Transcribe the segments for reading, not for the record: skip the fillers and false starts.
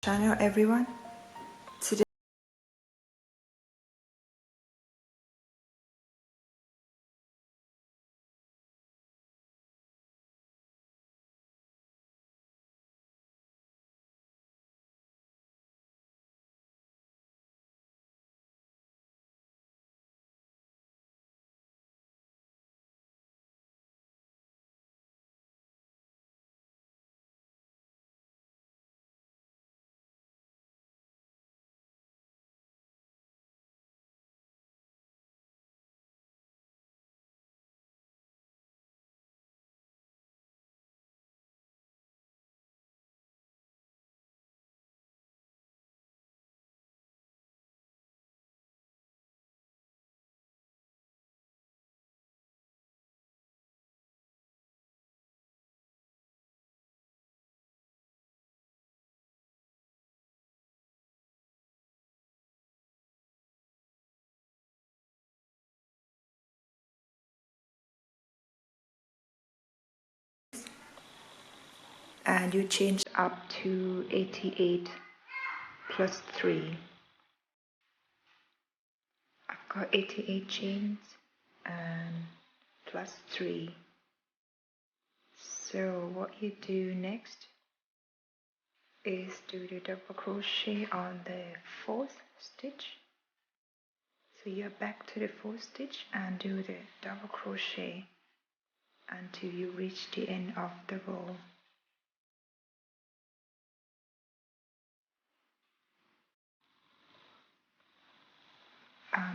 Channel everyone. Today and you change up to 88 plus 3. I've got 88 chains and plus 3. So what you do next is do the double crochet on the 4th stitch. So you're back to the 4th stitch and do the double crochet until you reach the end of the row.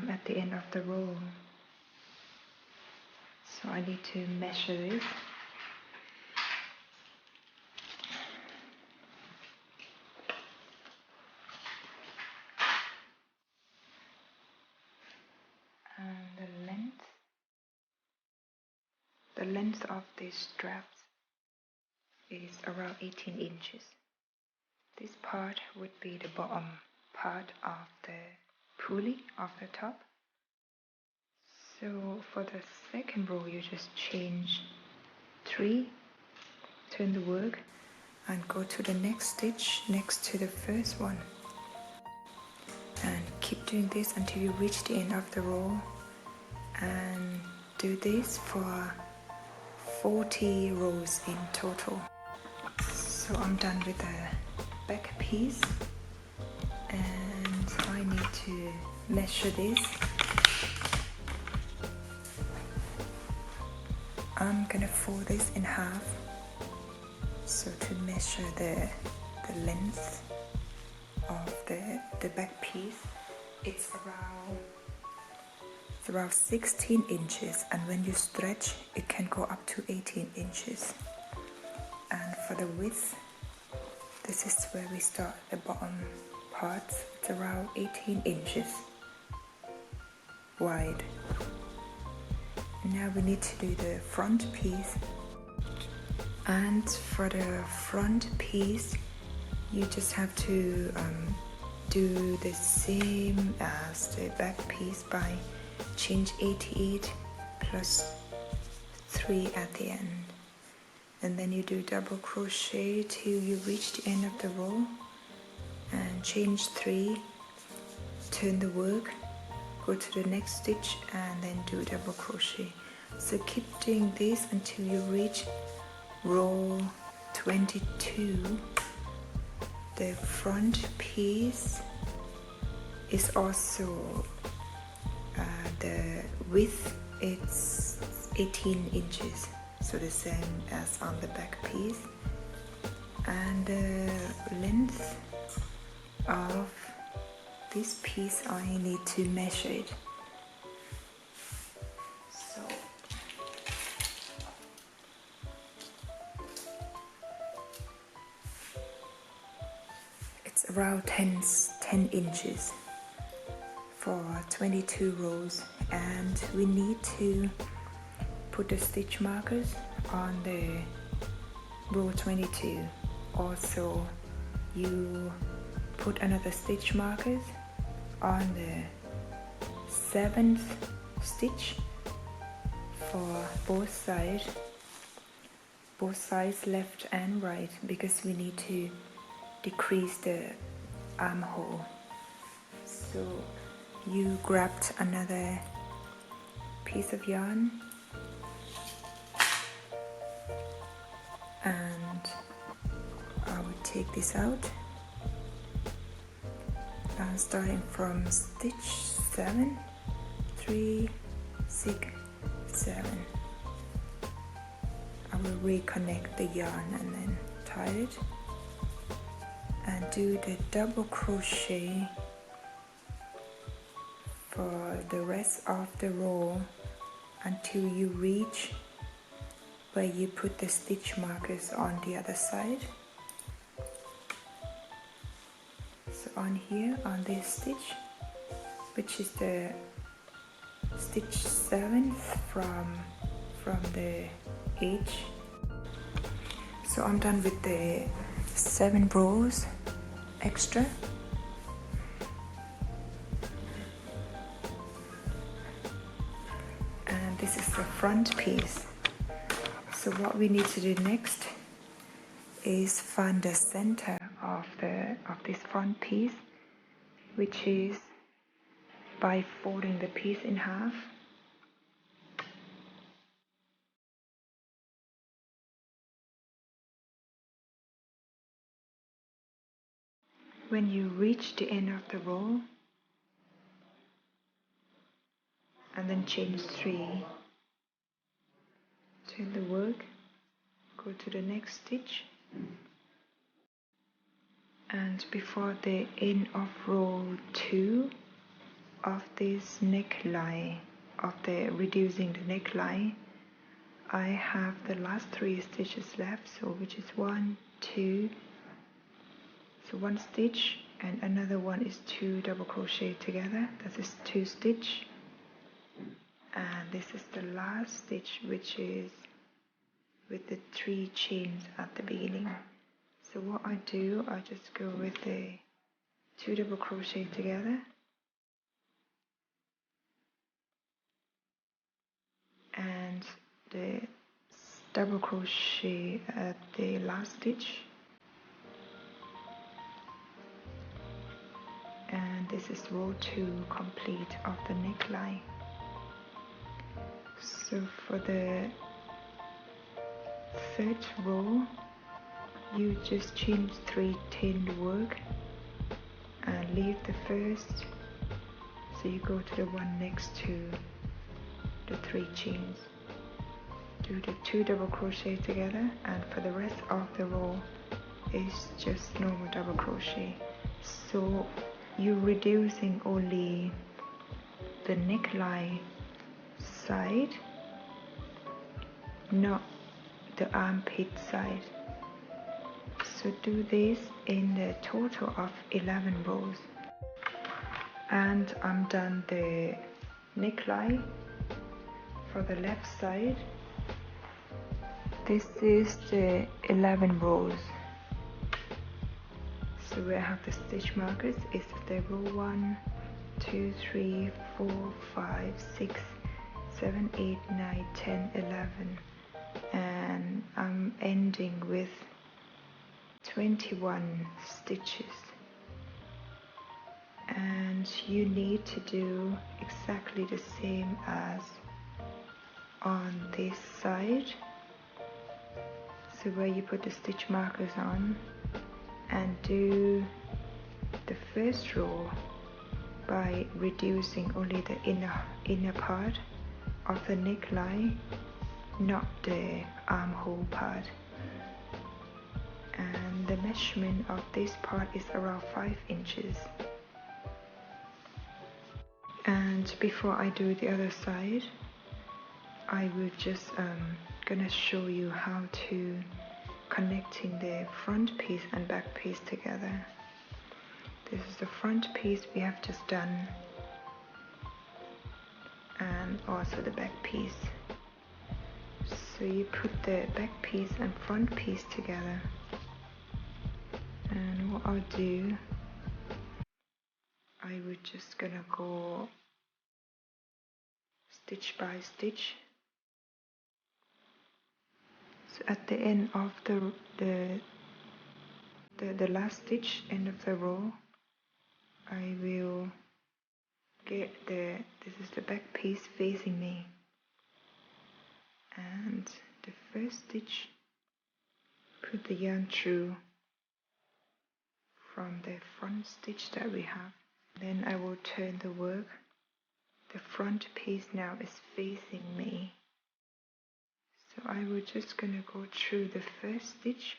At the end of the row. So I need to measure this. And the length of these straps is around 18 inches. This part would be the bottom part of the pulley of the top. So for the second row you just change 3, turn the work and go to the next stitch next to the first one, and keep doing this until you reach the end of the row, and do this for 40 rows in total. So I'm done with the back piece and I need to measure this. I'm gonna fold this in half, so to measure the length of the back piece, it's around 16 inches, and when you stretch it can go up to 18 inches. And for the width, this is where we start the bottom parts. It's around 18 inches wide. Now we need to do the front piece, and for the front piece you just have to do the same as the back piece by change 88 plus 3 at the end, and then you do double crochet till you reach the end of the row and change 3, turn the work, go to the next stitch and then do double crochet. So keep doing this until you reach row 22. The front piece is also the width, it's 18 inches, so the same as on the back piece, and the length of this piece I need to measure it. So it's around 10 inches for 22 rows, and we need to put the stitch markers on the row 22. Also you put another stitch markers on the 7th stitch for both sides left and right, because we need to decrease the armhole. So you grabbed another piece of yarn and I will take this out, starting from stitch 7, 3, 6, 7. I will reconnect the yarn and then tie it and do the double crochet for the rest of the row until you reach where you put the stitch markers on the other side. So on here, on this stitch, which is the stitch 7th from the edge. So I'm done with the 7 rows extra. And this is the front piece. So what we need to do next is find the center of this front piece, which is by folding the piece in half. When you reach the end of the row and then chain 3, turn the work, go to the next stitch, and before the end of row 2 of this neckline, of the reducing the neckline, I have the last 3 stitches left, so which is 1, 2, so 1 stitch and another one is 2 double crochet together. That is 2 stitch, and this is the last stitch, which is with the 3 chains at the beginning. So what I do, I just go with the 2 double crochet together and the double crochet at the last stitch, and this is row 2 complete of the neckline. So for the 3rd row, you just chain 3, turn the work and leave the first, so you go to the one next to the 3 chains, do the 2 double crochet together, and for the rest of the row is just normal double crochet. So you're reducing only the neckline side, not the armpit side. So do this in the total of 11 rows. And I'm done the neckline for the left side. This is the 11 rows. So where I have the stitch markers is the row 1, 2, 3, 4, 5, 6, 7, 8, 9, 10, 11, and I'm ending with 21 stitches. And you need to do exactly the same as on this side. So where you put the stitch markers on, and do the first row by reducing only the inner part of the neckline, not the armhole part. And the measurement of this part is around 5 inches. And before I do the other side, I will just gonna show you how to connecting the front piece and back piece together. This is the front piece we have just done, and also the back piece. So you put the back piece and front piece together, and what I'll do, I would just gonna go stitch by stitch. So at the end of the the last stitch, end of the row, I will get this is the back piece facing me, and the first stitch, put the yarn through from the front stitch that we have. Then I will turn the work. The front piece now is facing me, so I will just gonna go through the first stitch.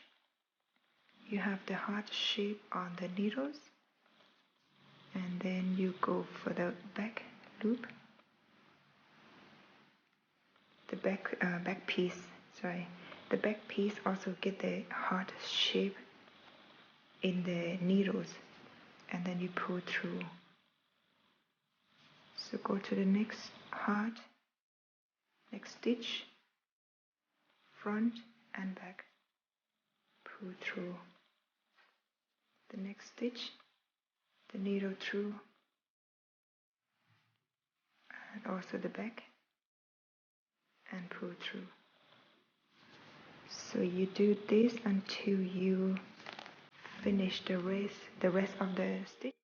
You have the heart shape on the needles, and then you go for the back loop, the back piece, sorry, the back piece also get the heart shape in the needles, and then you pull through. So go to the next heart, next stitch, front and back, pull through. The next stitch, the needle through, and also the back, and pull through. So you do this until you finish the rest of the stitch.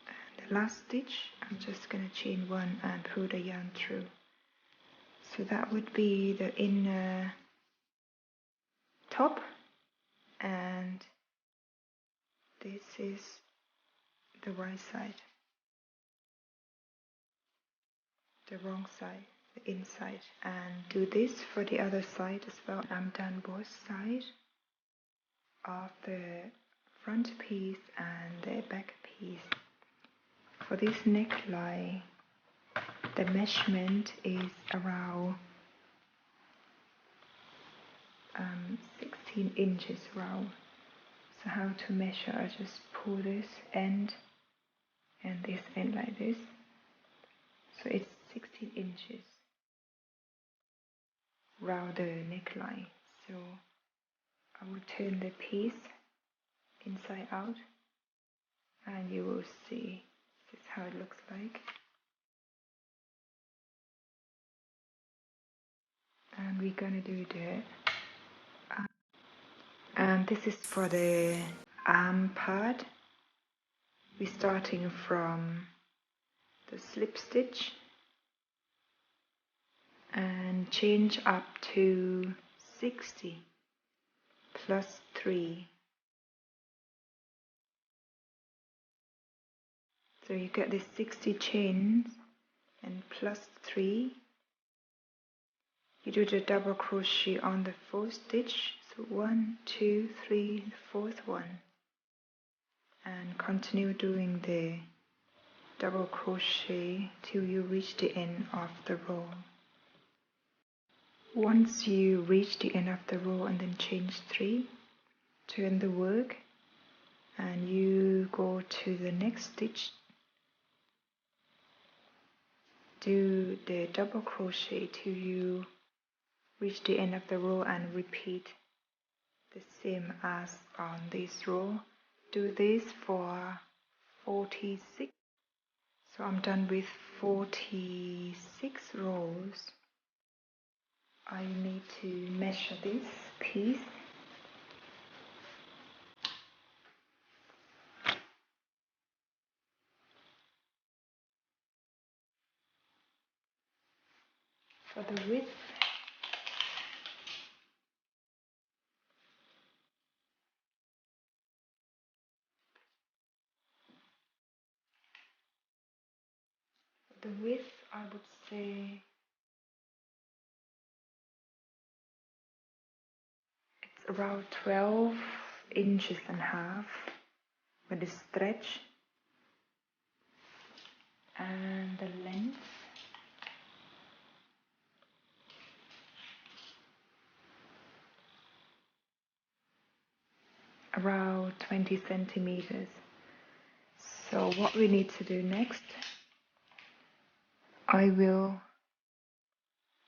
And the last stitch, I'm just gonna chain one and pull the yarn through. So that would be the inner top, and this is the right side, the wrong side, the inside. And do this for the other side as well. I'm done both sides of the front piece and the back piece. For this neckline, the measurement is around 16 inches round. So how to measure? I just pull this end and this end like this. So it's 16 inches round the neckline. So I will turn the piece inside out, and you will see this is how it looks like. And we're gonna do the and this is for the arm part. We're starting from the slip stitch and change up to 60 plus 3. So you get this 60 chains and plus 3. You do the double crochet on the 4th stitch, so 1, 2, 3, the 4th one, and continue doing the double crochet till you reach the end of the row. Once you reach the end of the row and then change 3, turn the work and you go to the next stitch, do the double crochet till you reach the end of the row, and repeat the same as on this row. Do this for 46. So I'm done with 46 rows. I need to measure this piece. For the width, I would say it's around 12 inches and a half with the stretch, and the length around 20 centimeters. So what we need to do next, I will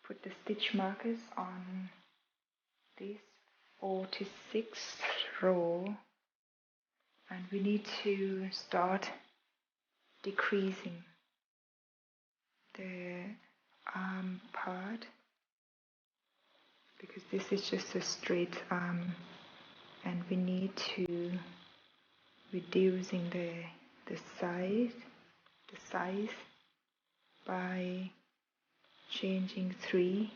put the stitch markers on this 46th row, and we need to start decreasing the arm part, because this is just a straight arm and we need to reducing the size by changing 3.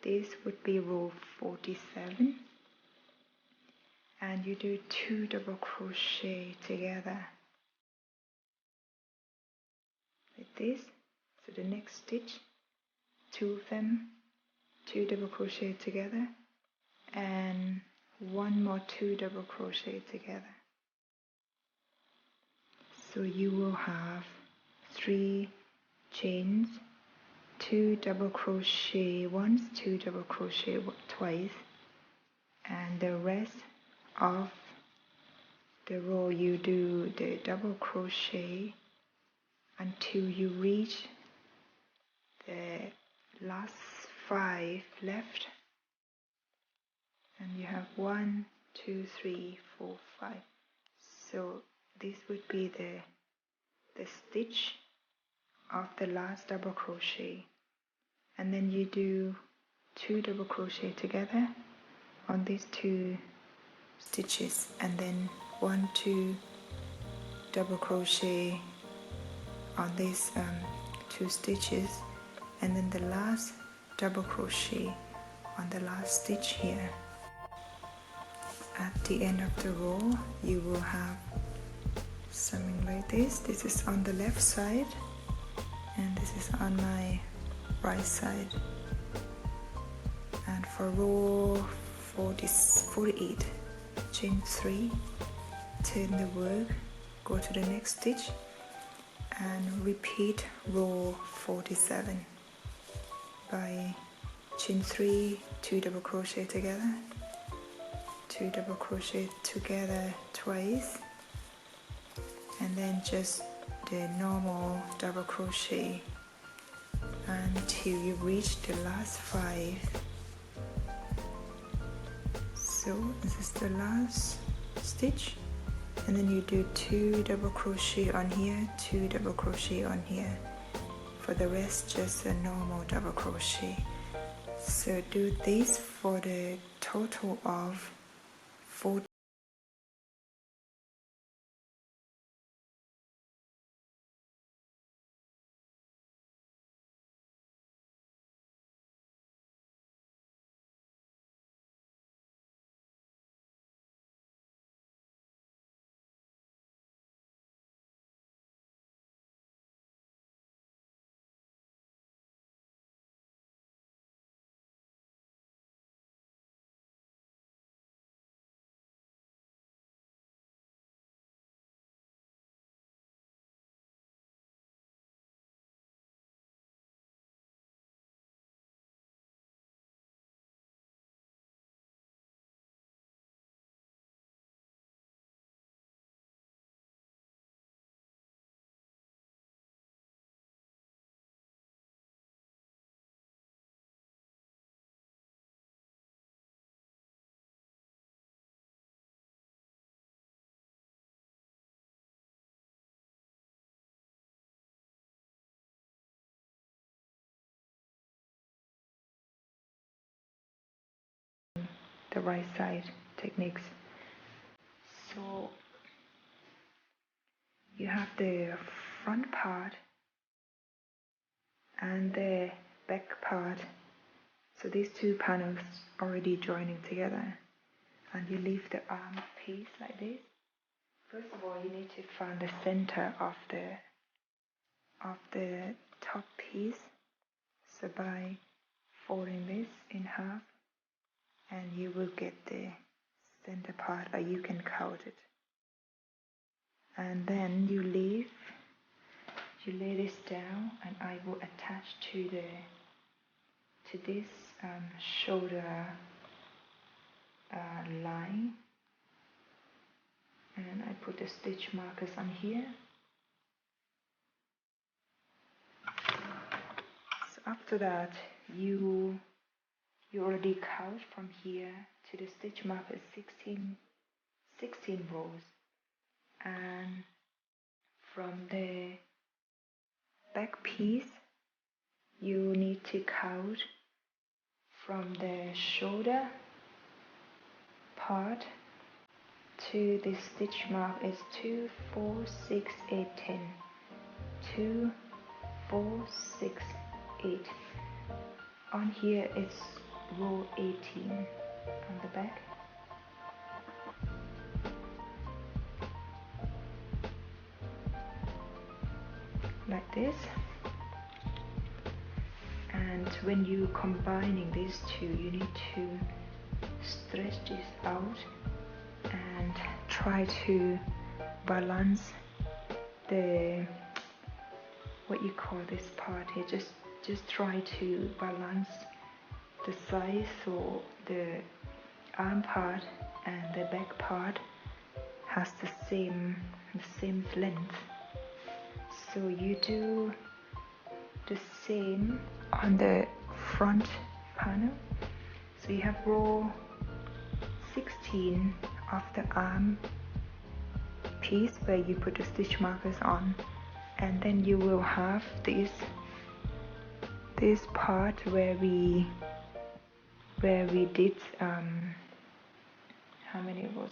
This would be row 47, and you do 2 double crochet together like this. So the next stitch, 2 of them, 2 double crochet together, and 1 more 2 double crochet together. So you will have 3 chains, 2 double crochet once, 2 double crochet twice, and the rest of the row you do the double crochet until you reach the last 5 left, and you have 1, 2, 3, 4, 5. So this would be the stitch of the last double crochet, and then you do 2 double crochet together on these 2 stitches, and then 1, 2 double crochet on these 2 stitches, and then the last double crochet on the last stitch here. At the end of the row you will have something like this. This is on the left side and this is on my right side. And for row 48, chain 3, turn the work, go to the next stitch and repeat row 47 by chain 3, 2 double crochet together, 2 double crochet together twice, and then just the normal double crochet until you reach the last 5. So this is the last stitch, and then you do 2 double crochet on here, 2 double crochet on here. For the rest, just a normal double crochet. So do this for the total of 4. The right side techniques. So you have the front part and the back part. So these 2 panels already joining together, and you leave the arm piece like this. First of all, you need to find the center of the top piece. So by folding this in half, and you will get the center part, or you can count it. And then you lay this down, and I will attach to this shoulder line, and I put the stitch markers on here. So after that, you already count from here to the stitch marker 16 rows, and from the back piece you need to count from the shoulder part to this stitch mark is 2, 4, 6, 8, 10. 2, 4, 6, 8. On here it's row 18 on the back. Like this. And when you combining these two, you need to stretch this out and try to balance the, what you call this part here, just try to balance the size, so the arm part and the back part has the same length. So you do the same on the front panel. So you have row 16 of the arm piece where you put the stitch markers on, and then you will have this part where we did how many rows?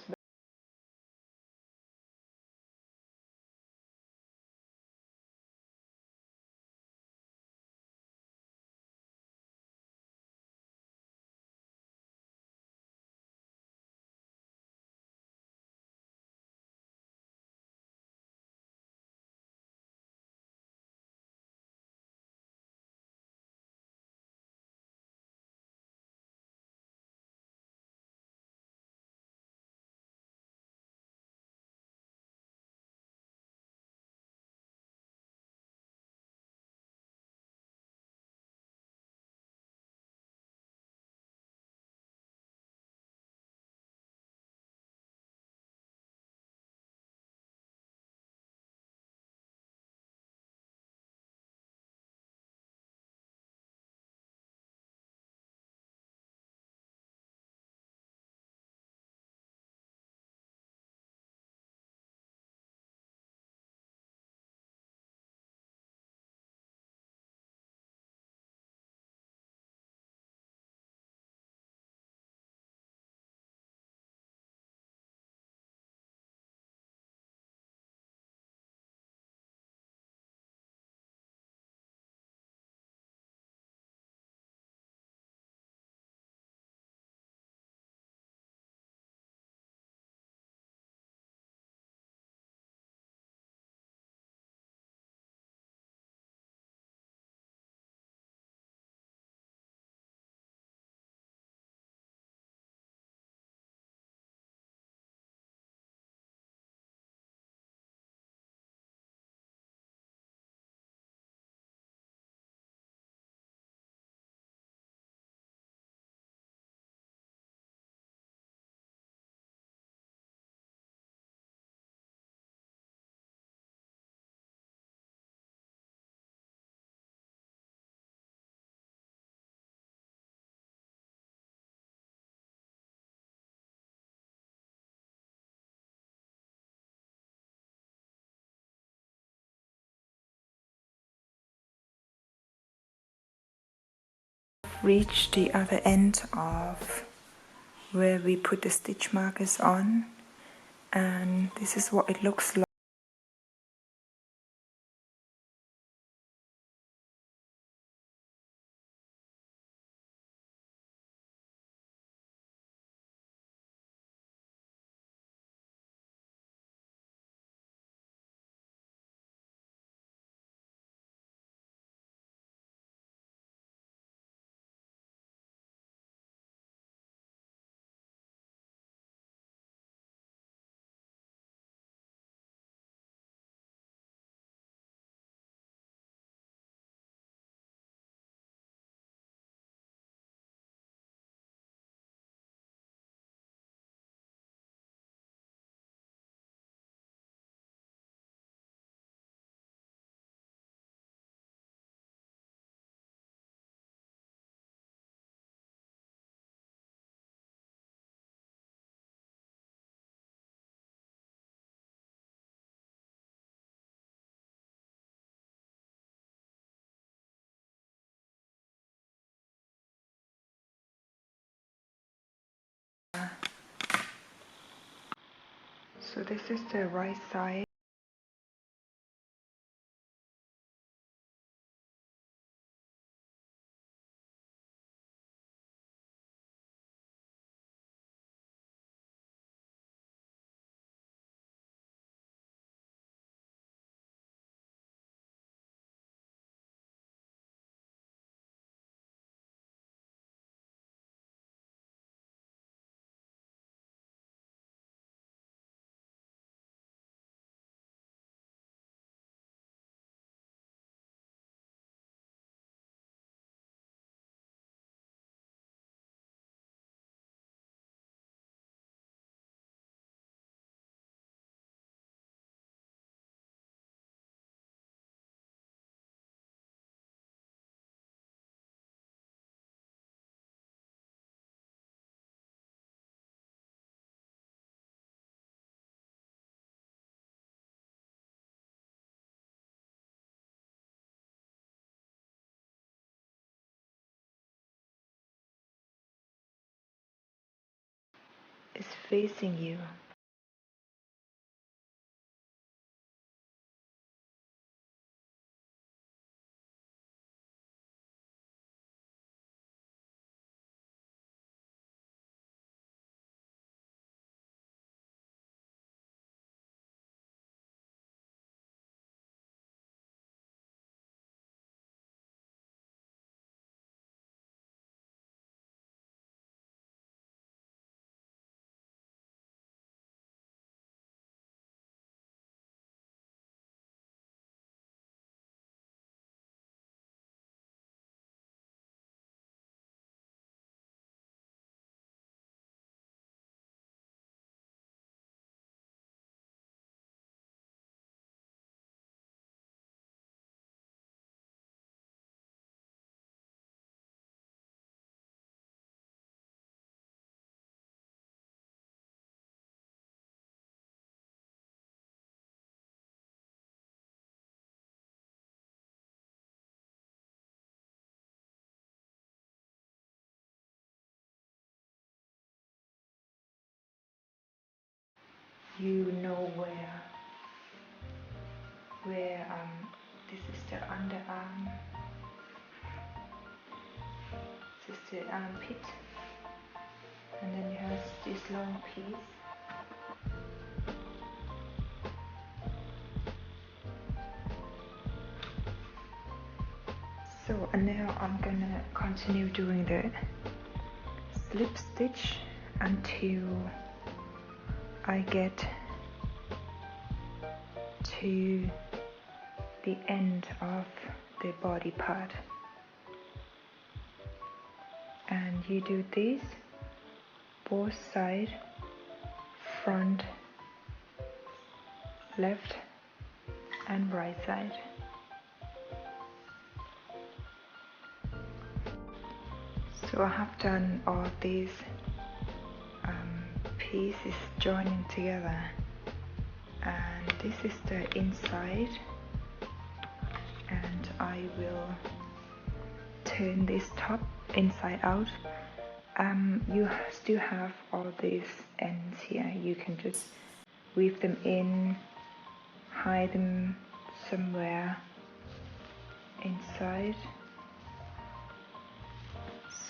Reach the other end of where we put the stitch markers on, and this is what it looks like. So this is the right side. Is facing you. You know where this is the underarm, this is the armpit, and then you have this long piece. So and now I'm gonna continue doing the slip stitch until I get to the end of the body part. And you do this both sides, front, left and right side. So I have done all these pieces joining together, and this is the inside, and I will turn this top inside out. You still have all these ends here. You can just weave them in, hide them somewhere inside.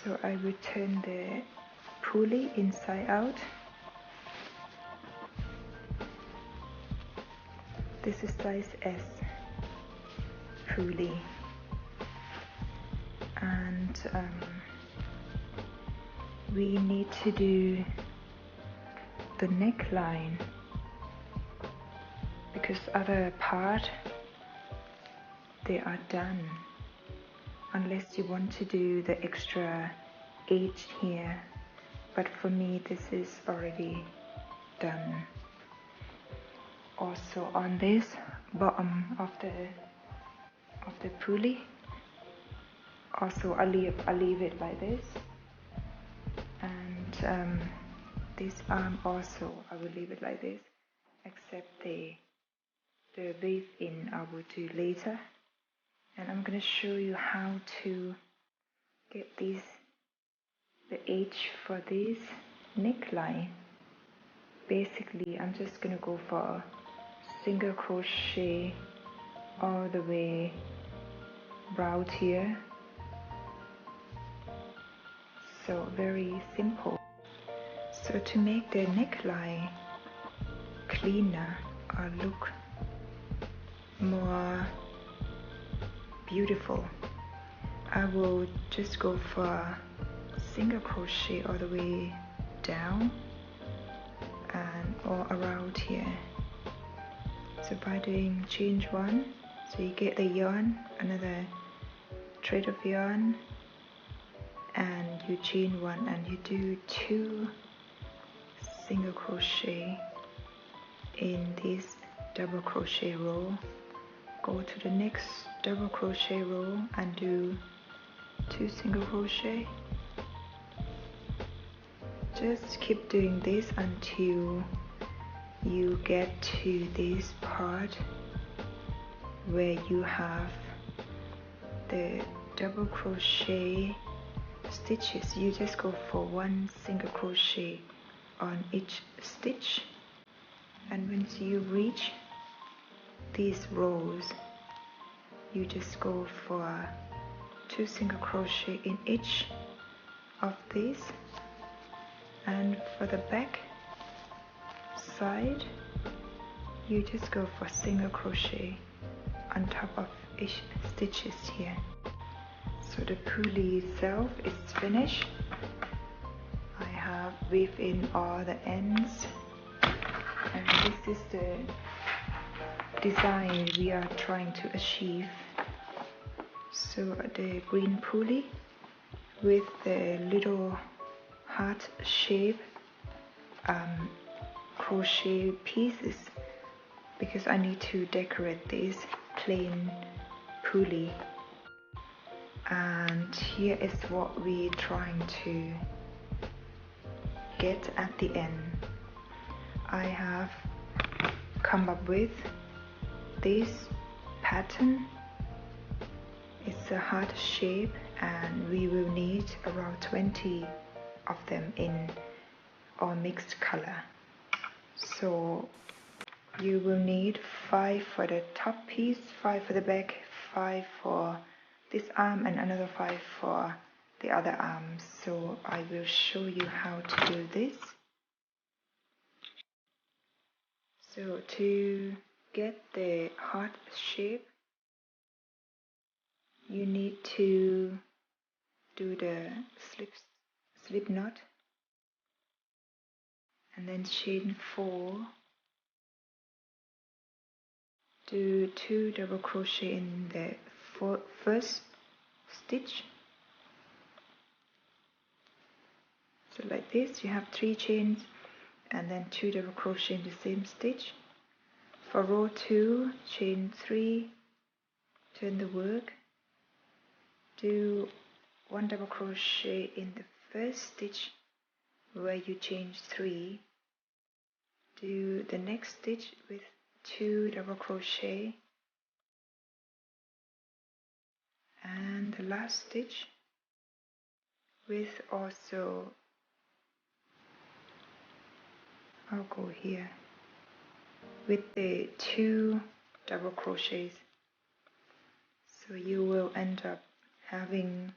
So I will turn the pulley inside out. This is size S pulley, and we need to do the neckline because other part they are done, unless you want to do the extra edge here, but for me this is already done. Also on this bottom of the pulley, also I leave it like this, and this arm also I will leave it like this, except the weave in I will do later. And I'm gonna show you how to get the edge for this neckline. basically I'm just gonna go for a single crochet all the way round here. So very simple. So to make the neckline cleaner or look more beautiful, I will just go for single crochet all the way down and all around here. So by doing chain 1, so you get the yarn, another thread of yarn, and you chain 1 and you do 2 single crochet in this double crochet row. Go to the next double crochet row and do 2 single crochet. Just keep doing this until you get to this part where you have the double crochet stitches. You just go for 1 single crochet on each stitch, and once you reach these rows, you just go for 2 single crochet in each of these, and for the back side you just go for single crochet on top of each stitches here. So the pulley itself is finished. I have weaved in all the ends, and this is the design we are trying to achieve. So the green pulley with the little heart shape crochet pieces, because I need to decorate this plain pulley. And here is what we're trying to get at the end. I have come up with this pattern. It's a heart shape, and we will need around 20 of them in or mixed color. So you will need 5 for the top piece, 5 for the back, 5 for this arm, and another 5 for the other arm. So I will show you how to do this. So to get the heart shape, you need to do the slip knot, and then chain 4, do 2 double crochet in the first stitch. So like this, you have 3 chains and then 2 double crochet in the same stitch. For row 2, chain 3, turn the work, do 1 double crochet in the first stitch where you change 3, do the next stitch with 2 double crochet, and the last stitch with also, I'll go here with the 2 double crochets. So you will end up having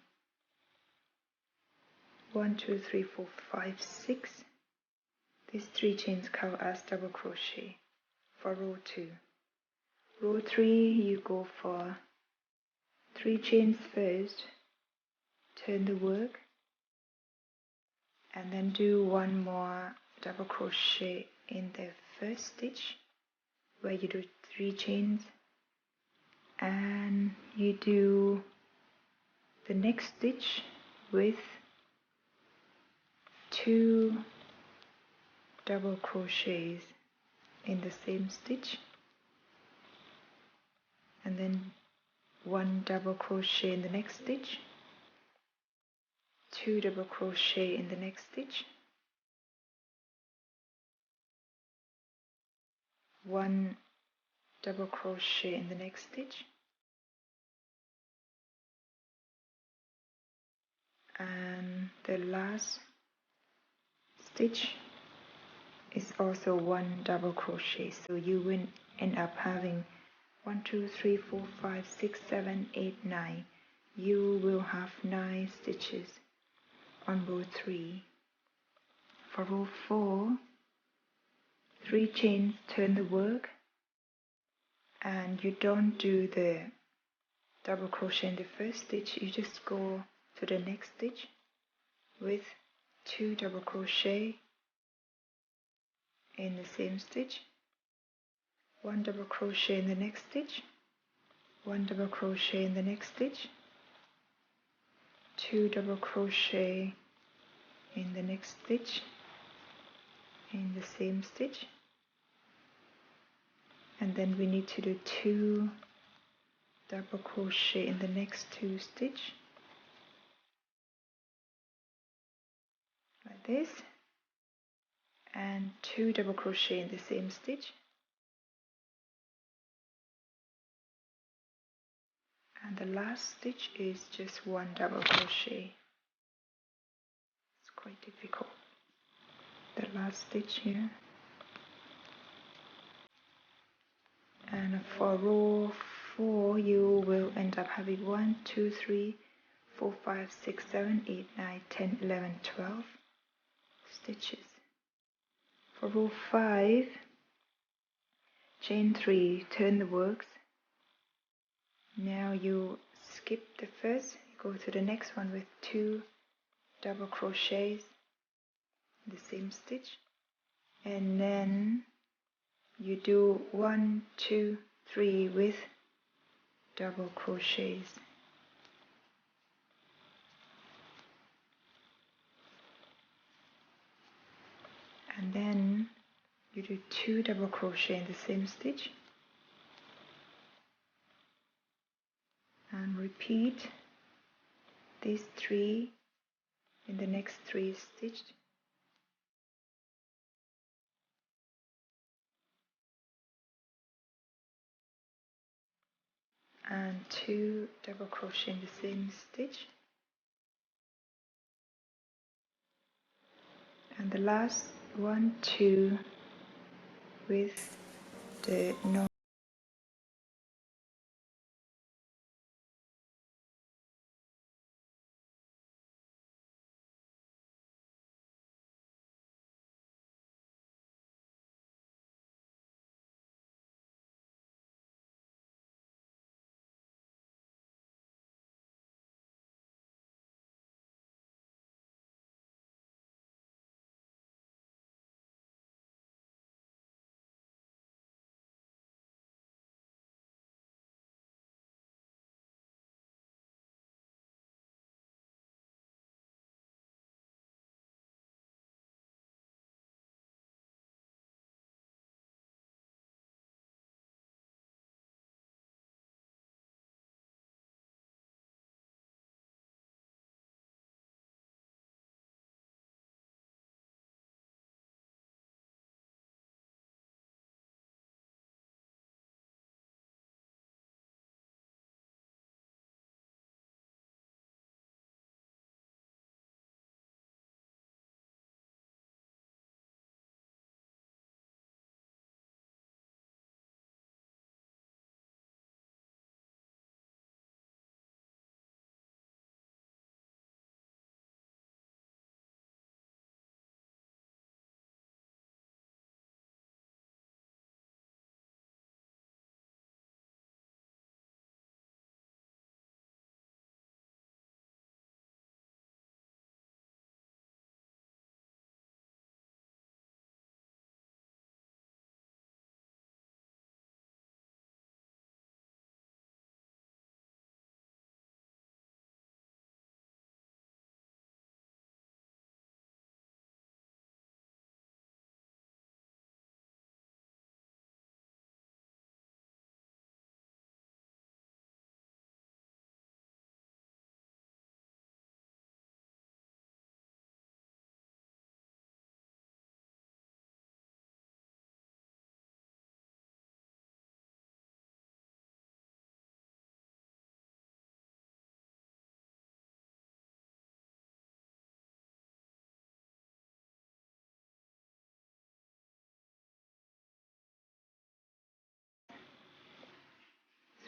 1, 2, 3, 4, 5, 6. These 3 chains count as double crochet for row 2. Row 3, you go for 3 chains first, turn the work, and then do 1 more double crochet in the first stitch where you do 3 chains, and you do the next stitch with 2 double crochets in the same stitch, and then 1 double crochet in the next stitch, 2 double crochet in the next stitch, 1 double crochet in the next stitch, and the last stitch is also 1 double crochet, so you will end up having 1 2 3 4 5 6 7 8 9. You will have 9 stitches on row 3. For row 4, 3 chains, turn the work, and you don't do the double crochet in the first stitch. You just go to the next stitch with 2 double crochet in the same stitch, 1 double crochet in the next stitch, 1 double crochet in the next stitch, 2 double crochet in the next stitch in the same stitch, and then we need to do 2 double crochet in the next 2 stitch like this, and 2 double crochet in the same stitch, and the last stitch is just 1 double crochet. It's quite difficult, the last stitch here. And for row 4 you will end up having 1 2 3 4 5 6 7 8 9 10 11 12 stitches. For row 5, chain 3, turn the works. Now you skip the first, go to the next one with 2 double crochets in the same stitch, and then you do 1 2 3 with double crochets, and then you do 2 double crochet in the same stitch, and repeat these 3 in the next 3 stitches, and 2 double crochet in the same stitch, and the last 1 2 with the no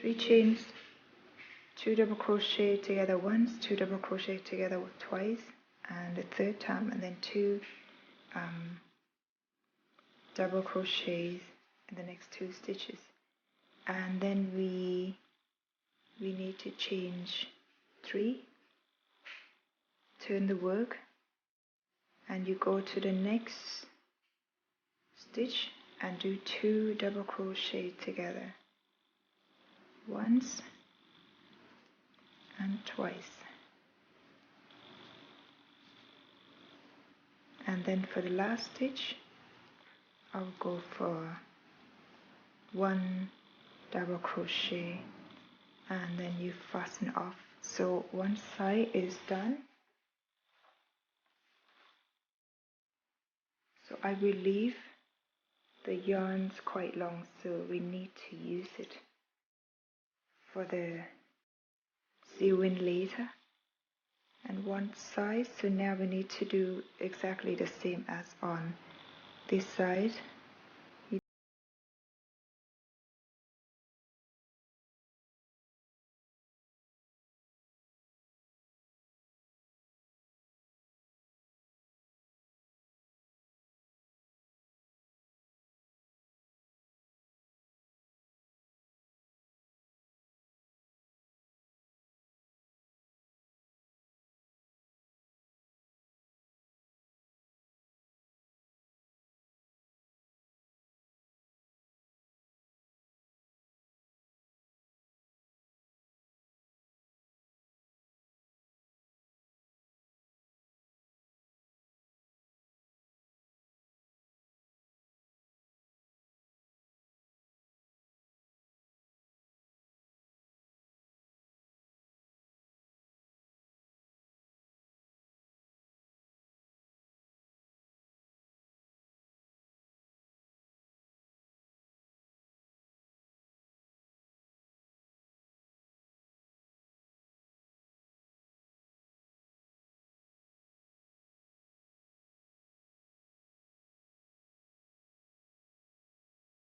3 chains, 2 double crochet together once, 2 double crochet together twice, and the third time, and then 2 double crochets in the next 2 stitches, and then we need to change 3, turn the work, and you go to the next stitch and do 2 double crochet together once and twice, and then for the last stitch I'll go for 1 double crochet, and then you fasten off. So one side is done. So I will leave the yarns quite long, so we need to use it for the sewing later. And one side, so now we need to do exactly the same as on this side.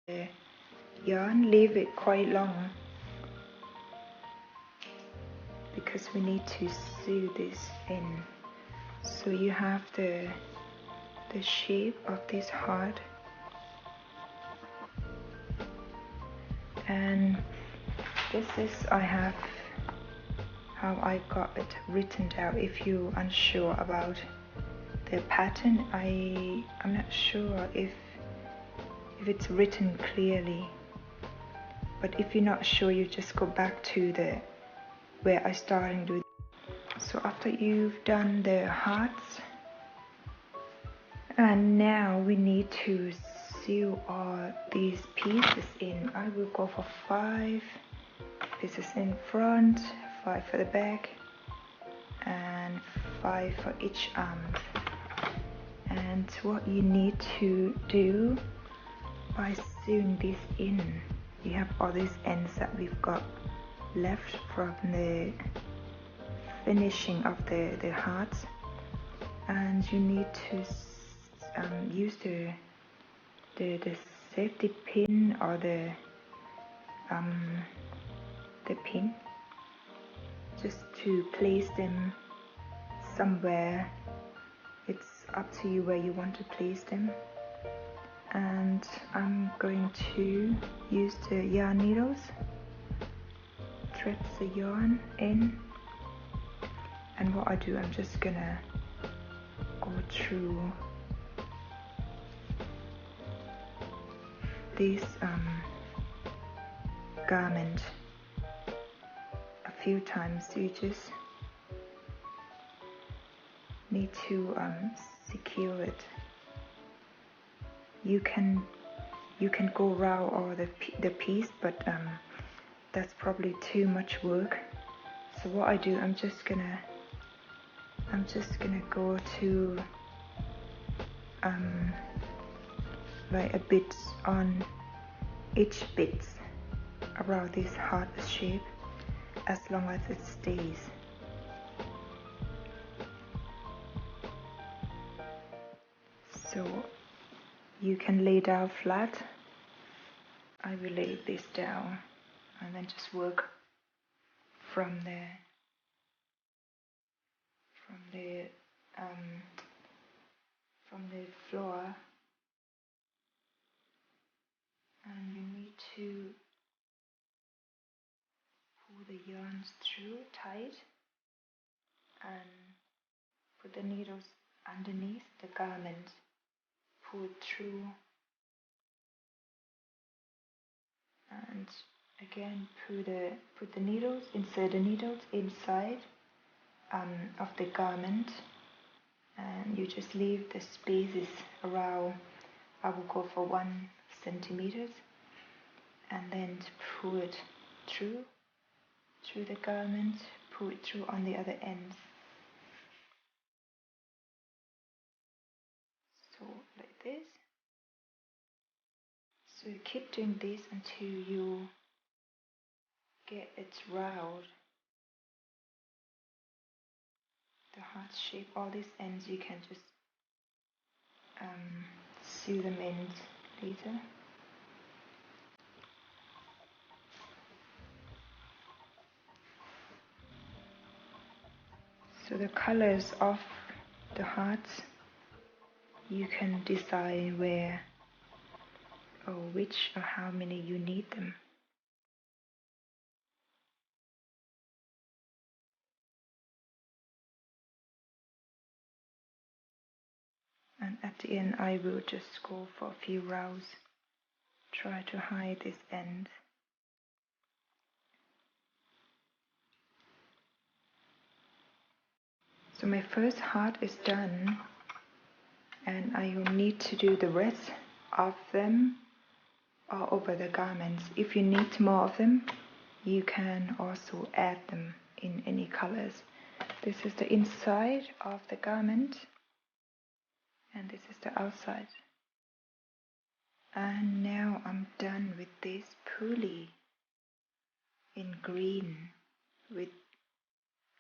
The yarn, leave it quite long because we need to sew this in. So you have the shape of this heart, and this is I have how I got it written down. If you're unsure about the pattern, I'm not sure if it's written clearly, but if you're not sure, you just go back to the where I started with. So after you've done the hearts, and now we need to sew all these pieces in. I will go for 5 pieces in front, 5 for the back, and 5 for each arm. And what you need to do by sewing this in, you have all these ends that we've got left from the finishing of the hearts, and you need to use the safety pin or the pin just to place them somewhere. It's up to you where you want to place them. And I'm going to use the yarn needles, thread the yarn in, and what I do, I'm just gonna go through this garment a few times. You just need to secure it. You can go round all the piece, but that's probably too much work. So what I do, I'm just gonna go to like a bit on each bit around this heart shape, as long as it stays. So you can lay down flat. I will lay this down and then just work from the floor. And you need to pull the yarns through tight and put the needles underneath the garment. Pull it through, and again put the needles, insert the needles inside of the garment, and you just leave the spaces around. I will go for 1 centimeters, and then pull it through the garment, pull it through on the other end. So like this. So you keep doing this until you get it round. The heart shape, all these ends you can just sew them in later. So the colors of the hearts, you can decide where or which or how many you need them. And at the end I will just go for a few rows, try to hide this end. So my first heart is done, and I will need to do the rest of them all over the garments. If you need more of them, you can also add them in any colors. This is the inside of the garment, and this is the outside. And now I'm done with this pulley in green with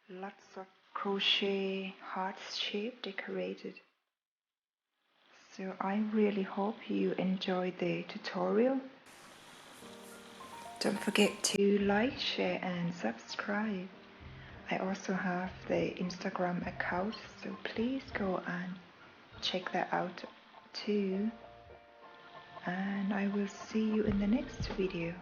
lots of crochet heart shape decorated. So I really hope you enjoyed the tutorial. Don't forget to like, share and subscribe. I also have the Instagram account, so please go and check that out too. And I will see you in the next video.